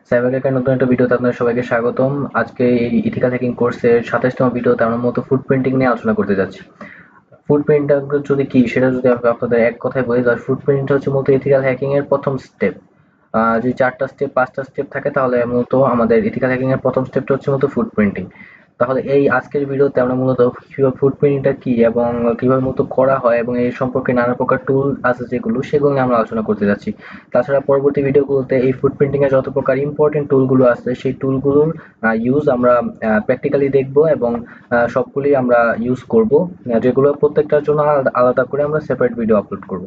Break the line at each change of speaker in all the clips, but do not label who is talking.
Cyber ক্যাফের নতুন একটা ভিডিওতে আপনাদের সবাইকে স্বাগতম। আজকে এই ইথিক্যাল হ্যাকিং কোর্সের 27তম ভিডিওতে আমরা মূলত ফুটপ্রিন্টিং নিয়ে আলোচনা করতে যাচ্ছি। ফুটপ্রিন্টটা যদি কি সেটা যদি আপনাদের এক কথায় বলি, তাহলে ফুটপ্রিন্ট হচ্ছে মূলত ইথিক্যাল হ্যাকিং এর প্রথম স্টেপ। যদি 4টা স্টেপ 5টা স্টেপ থাকে তাহলে মূলত আমাদের ইথিক্যাল হ্যাকিং এর প্রথম স্টেপটা হচ্ছে মূলত ফুটপ্রিন্টিং। তাহলে এই আজকের ভিডিওতে আমরা মূলত কিভাবে ফুটপ্রিন্টটা কি এবং কিভাবে মূলত করা হয় এবং এই সম্পর্কে নানা প্রকার টুল আছে যেগুলো সেগুলো নিয়ে আমরা আলোচনা করতে যাচ্ছি। তাছাড়া পরবর্তী ভিডিওগুলোতে এই ফুটপ্রিন্টিং এর যত প্রকার ইম্পর্টেন্ট টুলগুলো আছে সেই টুলগুলোর ইউজ আমরা প্র্যাকটিক্যালি দেখব এবং সবগুলি আমরা ইউজ করব, যেগুলো প্রত্যেকটার জন্য আলাদা আলাদা করে আমরা সেপারেট ভিডিও আপলোড করব।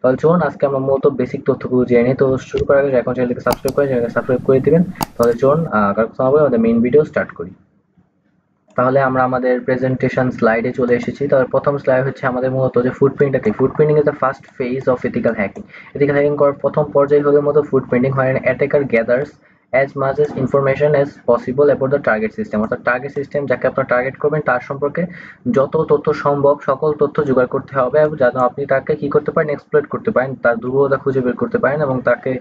তাহলে চলুন আজকে আমরা মূলত বেসিক তথ্যগুলো জেনে নিই। তো শুরু করার আগে এখন চ্যানেলকে সাবস্ক্রাইব করে দিবেন। তাহলে চলুন কারণ আমাদের মেইন ভিডিও স্টার্ট করি। তাহলে আমরা আমাদের প্রেজেন্টেশন স্লাইডে চলে এসেছি। তাহলে প্রথম স্লাইড হচ্ছে আমাদের মূলত যে ফুটপ্রিন্টটা কি। Footprinting is the first phase of ethical hacking. Ethical hacking করার প্রথম পর্যায় হলো মতো ফুটপ্রিন্টিং, হয় attacker gathers as much as information as possible about the target system, অর্থাৎ টার্গেট সিস্টেম যাকে আপনারা টার্গেট করবেন তার সম্পর্কে যত তথ্য সম্ভব সকল তথ্য জোগাড় করতে হবে যেন আপনি তাকে কি করতে পারেন, এক্সপ্লয়েট করতে পারেন, তার দুর্বলতা খুঁজে বের করতে পারেন এবং তাকে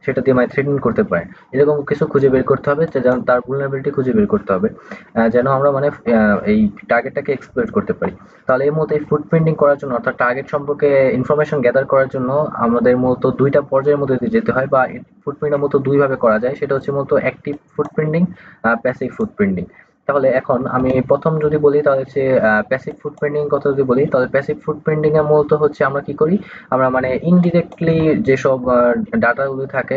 সেটা দিয়ে থ্রেটেন করতে পারেন। এরকম কিছু খুঁজে বের করতে হবে, যেন তার vulnerability খুঁজে বের করতে হবে, যেন আমরা এই টার্গেটটাকে এক্সপ্লয়েট করতে পারি। তাহলে এর মধ্যে ফুটপ্রিন্টিং করার জন্য অর্থাৎ টার্গেট সম্পর্কে ইনফরমেশন গ্যাদার করার জন্য আমাদের মূলত দুইটা পর্যায়ের মধ্যে দিয়ে যেতে হয়, বা ফুটপ্রিন্টের মতো দুইভাবে করা যায়। সেটা হচ্ছে মূলত অ্যাক্টিভ ফুটপ্রিন্টিং, প্যাসিভ ফুটপ্রিন্টিং। তাহলে এখন আমি প্রথম যদি বলি তাহলে হচ্ছে প্যাসিভ ফুটপ্রিন্টিং কথা যদি বলি, তাহলে প্যাসিভ ফুটপ্রিন্টিং এর মূলত হচ্ছে আমরা কি করি, আমরা ইনডিরেক্টলি যেসব ডাটাগুলো থাকে,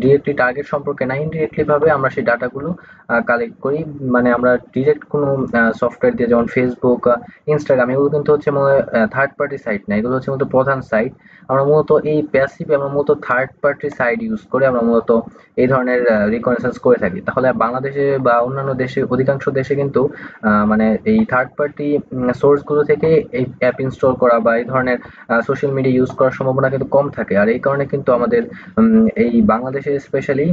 ডিরেক্টলি টার্গেট সম্পর্কে না, ইনডিরেক্টলি ভাবে আমরা সেই ডাটাগুলো কালেক্ট করি। আমরা ডিরেক্ট কোনো সফটওয়্যার দিয়ে, যেমন ফেসবুক, ইনস্টাগ্রাম, এগুলো কিন্তু হচ্ছে থার্ড পার্টি সাইট না, এগুলো হচ্ছে মূলত প্রধান সাইট। আমরা মূলত এই প্যাসিভ আমরা মূলত থার্ড পার্টি সাইট ইউজ করে আমরা মূলত এই ধরনের রিকনেসান্স করে থাকি। তাহলে বাংলাদেশে বা অন্যান্য দেশে, অধিকাংশ দেশে কিন্তু এই থার্ড পার্টি সোর্স গুলো থেকে এই অ্যাপ ইনস্টল করা বা এই ধরনের সোশ্যাল মিডিয়া ইউজ করার সম্ভাবনা কিন্তু কম থাকে। আর এই কারণে কিন্তু আমাদের এই বাংলাদেশে স্পেশালি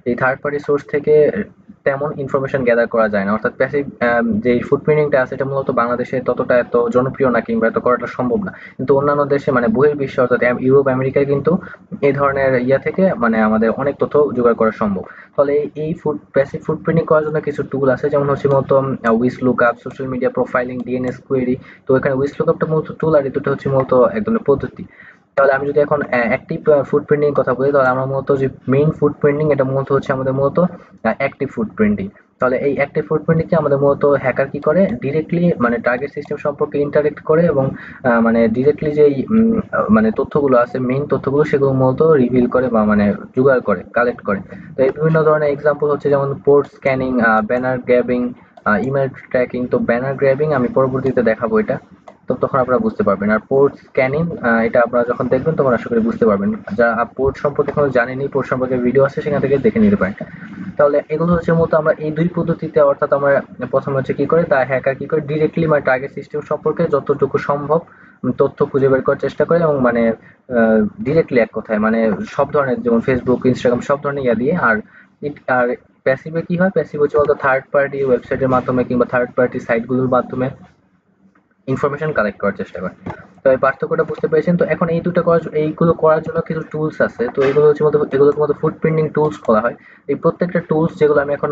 এই থার্ড পার্টি সোর্স থেকে তেমন ইনফরমেশন গ্যাদার করা যায় না। অর্থাৎ প্যাসিভ যে ফুটপ্রিন্টিংটা আছে এটা মূলত বাংলাদেশে ততটা এত জনপ্রিয় না, কিংবা এত করাটা সম্ভব না। কিন্তু অন্যান্য দেশে বহির্বিশ্বে অর্থাৎ ইউরোপ আমেরিকায় কিন্তু এই ধরনের ইয়া থেকে আমাদের অনেক তথ্য জোগাড় করা সম্ভব। ফলে এই প্যাসিভ ফুটপ্রিন্টিং করার জন্য কিছু টুল আছে, যেমন হচ্ছে মূলত whois lookup, social media profiling, DNS query. তো এখানে উইস লুকআপটা মূলত টুল আর এই দুটো হচ্ছে মূলত এক ধরনের পদ্ধতি। তাহলে আমি যদি এখন অ্যাক্টিভ ফুটপ্রিন্টিং কথা বলি, তাহলে আমরা মূলত যে মেইন ফুটপ্রিন্টিং এটা মূলত হচ্ছে আমাদের মূলত অ্যাক্টিভ ফুটপ্রিন্টিং। তাহলে এই অ্যাক্টিভ ফুটপ্রিন্টিং কে আমাদের মূলত হ্যাকার কি করে, ডিরেক্টলি টার্গেট সিস্টেম সম্পর্কে ইন্টারেক্ট করে এবং ডিরেক্টলি যে তথ্যগুলো আছে, মেইন তথ্যগুলো সেগুলো মূলত রিভিল করে বা জোগাড় করে, কালেক্ট করে। তো এই বিভিন্ন ধরনের এক্সাম্পল হচ্ছে যেমন port scanning, banner grabbing, email tracking. তো ব্যানার গ্র্যাবিং আমি পরবর্তীতে দেখাবো এটা, তো তখন আপনারা বুঝতে পারবেন। আর পোর্ট স্ক্যানিং এটা আপনারা যখন দেখবেন তখন আশা করি বুঝতে পারবেন। যারা পোর্ট সম্পর্কে এখনো জানেননি, পোর্ট সম্পর্কে ভিডিও আছে, সেখান থেকে দেখে নিতে পারেন। তাহলে এগুলো হচ্ছে মূলত আমরা এই দুই পদ্ধতিতে, অর্থাৎ আমরা প্রথমে হচ্ছে কি করে, তা হ্যাকার কি করে ডিরেক্টলি টার্গেট সিস্টেম সম্পর্কে যতটুকু সম্ভব তথ্য খুঁজে বের করার চেষ্টা করে এবং ডিরেক্টলি এক কথায় সব ধরনের, যেমন ফেসবুক, ইনস্টাগ্রাম, সব ধরনের ইয়া দিয়ে। আর প্যাসিভে কি হয়, প্যাসিভ হচ্ছে বলতে থার্ড পার্টি ওয়েবসাইটের মাধ্যমে কিংবা থার্ড পার্টি সাইটগুলোর মাধ্যমে ইনফরমেশন কালেক্ট করার চেষ্টা করে। তো এই পার্থক্যটা বুঝতে পেরেছেন। তো এখন এইগুলো করার জন্য কিছু টুলস আছে। তো এগুলো হচ্ছে এগুলোকে ফুটপ্রিন্টিং টুলস বলা হয়। এই প্রত্যেকটা টুলস যেগুলো আমি এখন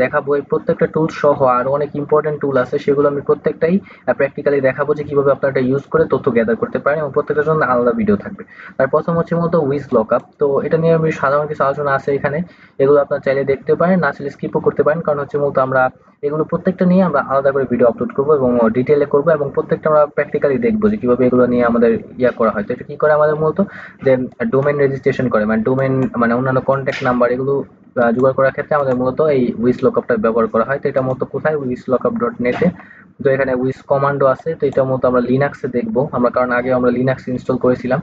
দেখাবো, এই প্রত্যেকটা টুলস সহ আরো অনেক ইম্পর্টেন্ট টুল আছে, সেগুলো আমি প্রত্যেকটাই প্র্যাকটিক্যালি দেখাবো যে কিভাবে আপনারা এটা ইউজ করে তথ্য গ্যাদার করতে পারেন, এবং প্রত্যেকটার জন্য আলাদা ভিডিও থাকবে। আর প্রথম হচ্ছে মূলত উইজ লকআপ। তো এটা নিয়ে আমি সাধারণ কিছু আলোচনা আছে এখানে, এগুলো আপনারা চাইলে দেখতে পারেন, না চাইলে স্কিপও করতে পারেন। কারণ হচ্ছে মূলত আমরা এগুলো প্রত্যেকটা নিয়ে আমরা আলাদা করে ভিডিও আপলোড করবো এবং ডিটেলে করবো, এবং প্রত্যেকটা আমরা প্র্যাকটিক্যালি দেখবো যে কিভাবে এগুলো নিয়ে আমাদের ইয়া করা হয়। তো এটা কি করে আমাদের মূলত যে ডোমেন রেজিস্ট্রেশন করে, ডোমেন অন্যান্য কন্ট্যাক্ট নাম্বার এগুলো জোগাড় করার ক্ষেত্রে আমাদের মূলত এই উইস লকআপটা ব্যবহার করা হয়। তো এটা মূলত কোথায়, wislookup.net-এ। তো এখানে উইস কমান্ডো আছে। তো এটা মূলত আমরা লিনাক্সে দেখবো আমরা, কারণ আগে আমরা লিনাক্স ইনস্টল করেছিলাম।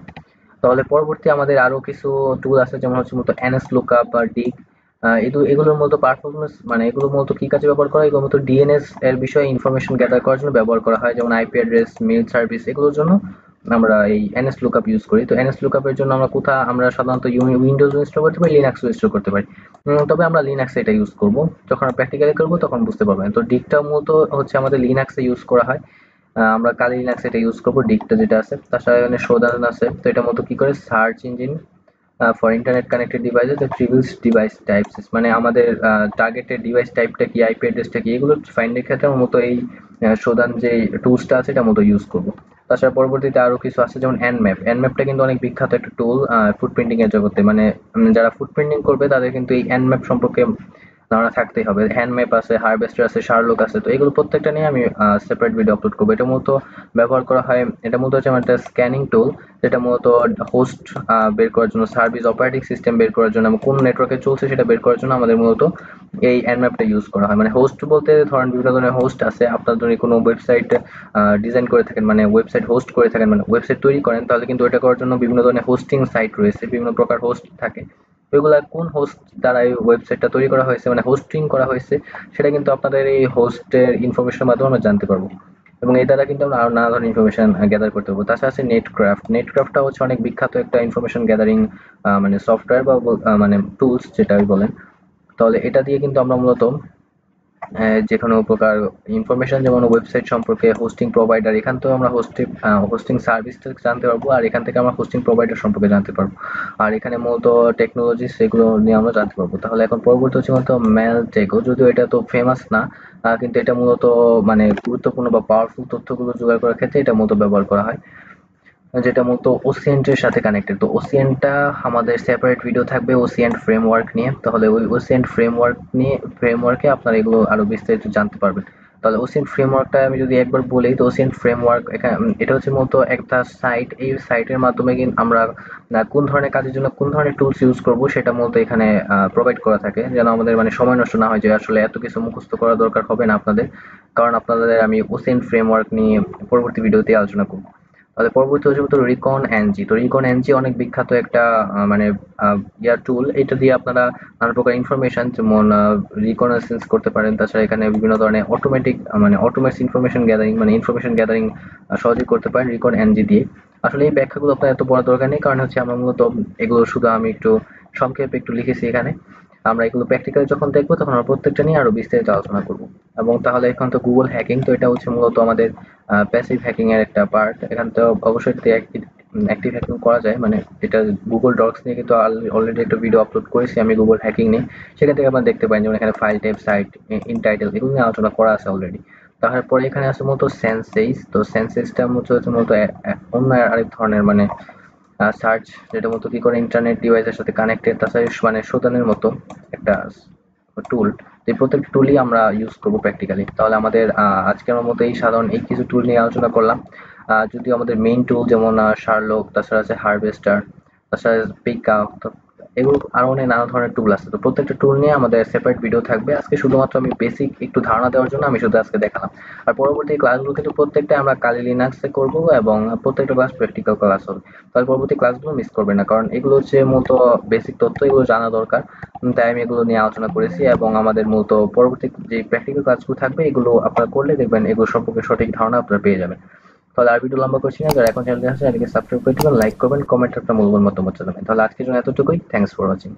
তাহলে পরবর্তী আমাদের আরো কিছু টুল আছে, যেমন হচ্ছে মূলত NSLookup বা ডিগ। এগুলোর মূলত পারফরমেন্স, এগুলো মূলত কি কাজে ব্যবহার করা হয়, এগুলো মূলত ডিএনএস এর বিষয়ে ইনফরমেশন গ্যাদার করার জন্য ব্যবহার করা হয়, যেমন আইপি অ্যাড্রেস, মেইল সার্ভিস, এগুলোর জন্য আমরা এই NSLookup ইউজ করি। তো NSLookup এর জন্য আমরা সাধারণত উইন্ডোজ ইনস্টল করতে পারি, লিনাক্স ইনস্টল করতে পারি। তবে আমরা লিনাক্সে এটা ইউজ করব, যখন প্র্যাকটিক্যালি করব তখন বুঝতে পারবেন। তো ডিগটা মূলত হচ্ছে আমাদের লিনাক্সে ইউজ করা হয়। আমরা কালি লিনাক্স এটা ইউজ করবো, ডিগটা যেটা আছে। তাছাড়া এখানে শোধান আছে। তো এটা মূলত কি করে, search engine for internet connected devices the previous device types, মানে আমাদের টার্গেটেড ডিভাইস টাইপটা কি, আইপি অ্যাড্রেসটা কি, এগুলো ফাইন্ডের ক্ষেত্রে আমার মতো এই শোধান যে টুলসটা আছে এটা মতো ইউজ করবো। তাছাড়া পরবর্তীতে আরো কিছু আছে যেমন এনম্যাপ। এনম্যাপটা কিন্তু অনেক বিখ্যাত একটা টুল ফুড প্রিন্টিং এর জগতে, মানে যারা ফুড প্রিন্টিং করবে তাদের কিন্তু এই এনম্যাপ সম্পর্কে ধারণা থাকতেই হবে। হ্যান্ডম্যাপ আছে, হারভেস্টার আছে, শার্লক আছে, তো এগুলো প্রত্যেকটা নিয়ে আমি সেপারেট ভিডিও আপলোড করবো। এটা মূলত ব্যবহার করা হয়, এটা মূলত হচ্ছে আমার একটা স্ক্যানিং টুল, যেটা মূলত হোস্ট বের করার জন্য, সার্ভিস অপারেটিং সিস্টেম বের করার জন্য, কোন নেটওয়ার্কে চলছে সেটা বের করার জন্য আমাদের মূলত এই এনম্যাপটা ইউজ করা হয়। মানে হোস্ট বলতে ধরেন বিভিন্ন ধরনের হোস্ট আছে, আপনার যদি কোনো ওয়েবসাইট ডিজাইন করে থাকেন, মানে ওয়েবসাইট হোস্ট করে থাকেন, মানে ওয়েবসাইট তৈরি করেন, তাহলে কিন্তু এটা করার জন্য বিভিন্ন ধরনের হোস্টিং সাইট রয়েছে, বিভিন্ন প্রকার হোস্ট থাকে। ওইগুলা কোন হোস্ট দ্বারা এই ওয়েবসাইটটা তৈরি করা হয়েছে, মানে হোস্টিং করা হয়েছে, সেটা কিন্তু আপনাদের এই হোস্টের ইনফরমেশনের মাধ্যমে আমরা জানতে পারবো, এবং এই দ্বারা কিন্তু আমরা আরো নানা ধরনের ইনফরমেশন গ্যাদার করতে পারবো। তাছাড়া আছে নেটক্রাফট। নেটক্রাফটটা হচ্ছে অনেক বিখ্যাত একটা ইনফরমেশন গ্যাদারিং মানে সফটওয়্যার বা মানে টুলস যেটাই বলেন। তাহলে এটা দিয়ে কিন্তু আমরা মূলত যেকোনো প্রকার ইনফরমেশন, যেমন ওয়েবসাইট সম্পর্কে, হোস্টিং প্রোভাইডার, এখান থেকেও আমরা হোস্টিং সার্ভিসটা জানতে পারবো, আর এখান থেকে আমরা হোস্টিং প্রোভাইডার সম্পর্কে জানতে পারবো, আর এখানে মূলত টেকনোলজি সেগুলো নিয়ে আমরা জানতে পারবো। তাহলে এখন পরবর্তী হচ্ছে মূলত ম্যালটেকো, যদিও এটা তো ফেমাস না, কিন্তু এটা মূলত মানে গুরুত্বপূর্ণ বা পাওয়ারফুল তথ্যগুলো জোগাড় করার ক্ষেত্রে এটা মূলত ব্যবহার করা হয়, যেটা মূলত ওসিএন্ট এর সাথে কানেক্টেড। তো ওসিএন্টটা আমাদের সেপারেট ভিডিও থাকবে ওসিএন্ট ফ্রেমওয়ার্ক নিয়ে। তাহলে ওই ওসিএন্ট ফ্রেমওয়ার্কে আপনারা এগুলো আরো বিস্তারিত জানতে পারবেন। তাহলে ওসিএন্ট ফ্রেমওয়ার্কটা আমি যদি একবার বলি, তো ওসিএন্ট ফ্রেমওয়ার্ক এখানে এটা হচ্ছে মূলত একটা সাইট। এই সাইটের মাধ্যমে কিন্তু আমরা কোন ধরনের কাজের জন্য কোন ধরনের টুলস ইউজ করব সেটা মূলত এখানে প্রোভাইড করা থাকে, যেন আমাদের মানে সময় নষ্ট না হয়, যে আসলে এত কিছু মুখস্থ করা দরকার হবে না আপনাদের, কারণ আপনাদের আমি ওসিএন্ট ফ্রেমওয়ার্ক নিয়ে পরবর্তী ভিডিওতে আলোচনা করব। তাহলে পরবর্তী হচ্ছে তো রিকন এনজি। তো রিকন এনজি অনেক বিখ্যাত একটা মানে ইয়ার টুল। এটা দিয়ে আপনারা নানা প্রকার ইনফরমেশন যেমন রিকনেসেন্স করতে পারেন। তাছাড়া এখানে বিভিন্ন ধরনের অটোমেটিক মানে অটোমেটস ইনফরমেশন গ্যাদারিং, মানে ইনফরমেশন গ্যাদারিং সহজে করতে পারেন রিকন এনজি দিয়ে। আসলে এই ব্যাখ্যাগুলো আপনার এত পড়ার দরকার নেই, কারণ হচ্ছে আমরা মূলত এগুলো শুধু আমি একটু সংক্ষেপে একটু লিখেছি এখানে। আমরা এগুলো প্র্যাকটিক্যালি যখন দেখবো তখন আমরা প্রত্যেকটা নিয়ে আরো বিস্তারিত আলোচনা করব। এবং তাহলে এখন তো গুগল হ্যাকিং, তো এটা হচ্ছে মূলত আমাদের প্যাসিভ হ্যাকিং এর একটা পার্ট। এখান তো অবশ্যই অ্যাক্টিভ হ্যাকিং করা যায়, মানে এটা গুগল ডক্স নিয়ে কিন্তু অলরেডি একটা ভিডিও আপলোড করেছি আমি গুগল হ্যাকিং নিয়ে, সেখান থেকে আপনারা দেখতে পারেন, যেমন এখানে ফাইল টাইপ, সাইট ইনটাইটেল, এগুলো নিয়ে আলোচনা করা আছে অলরেডি। তারপরে এখানে আছে মূলত সেন্সেইস। তো সেন্সেইসটা হচ্ছে মূলত অন্য আরেক ধরনের মানে সার্চ, যেটা মূলত কি করে ইন্টারনেট ডিভাইসের সাথে কানেক্টেড, তাছাড়া মানে শোধানের মতো একটা টুল। এই প্রত্যেকটা টুলই আমরা ইউজ করব প্র্যাকটিক্যালি। তাহলে আমাদের আজকের মতো এই সাধারণ এই কিছু টুল নিয়ে আলোচনা করলাম। যদিও আমাদের মেইন টুল যেমন শার্লক, তাছাড়া আছে হারভেস্টার, তাছাড়া পিকআপ, এগুলো আরো অনেক নানা ধরনের টুল আছে। তো প্রত্যেকটা টুল নিয়ে আমাদের সেপারেট ভিডিও থাকবে। আজকে শুধুমাত্র আমি বেসিক একটু ধারণা দেওয়ার জন্য আমি শুধু আজকে দেখালাম। আর পরবর্তী ক্লাসগুলো কিন্তু প্রত্যেকটা আমরা কালি লিনাক্সে করব, এবং প্রত্যেকটা ক্লাস প্র্যাকটিক্যাল ক্লাস হবে। তাহলে পরবর্তী ক্লাসগুলো মিস করবেন না, কারণ এগুলো হচ্ছে মূলত বেসিক তথ্য, এগুলো জানা দরকার। তাই আমি এগুলো নিয়ে আলোচনা করেছি, এবং আমাদের মূলত পরবর্তী যে প্র্যাকটিক্যাল ক্লাসগুলো থাকবে এগুলো আপনারা করলে দেখবেন এগুলো সম্পর্কে সঠিক ধারণা আপনারা পেয়ে যাবেন। তাহলে আর ভিডিও লম্বা করছি না, যারা এখন চ্যানেলে আছে তাদেরকে সাবস্ক্রাইব করে দিবেন, লাইক করবেন, কমেন্টে আপনার মূল্যবান মতামত জানাবেন। তাহলে আজকের জন্য এতটুকুই। Thanks for watching.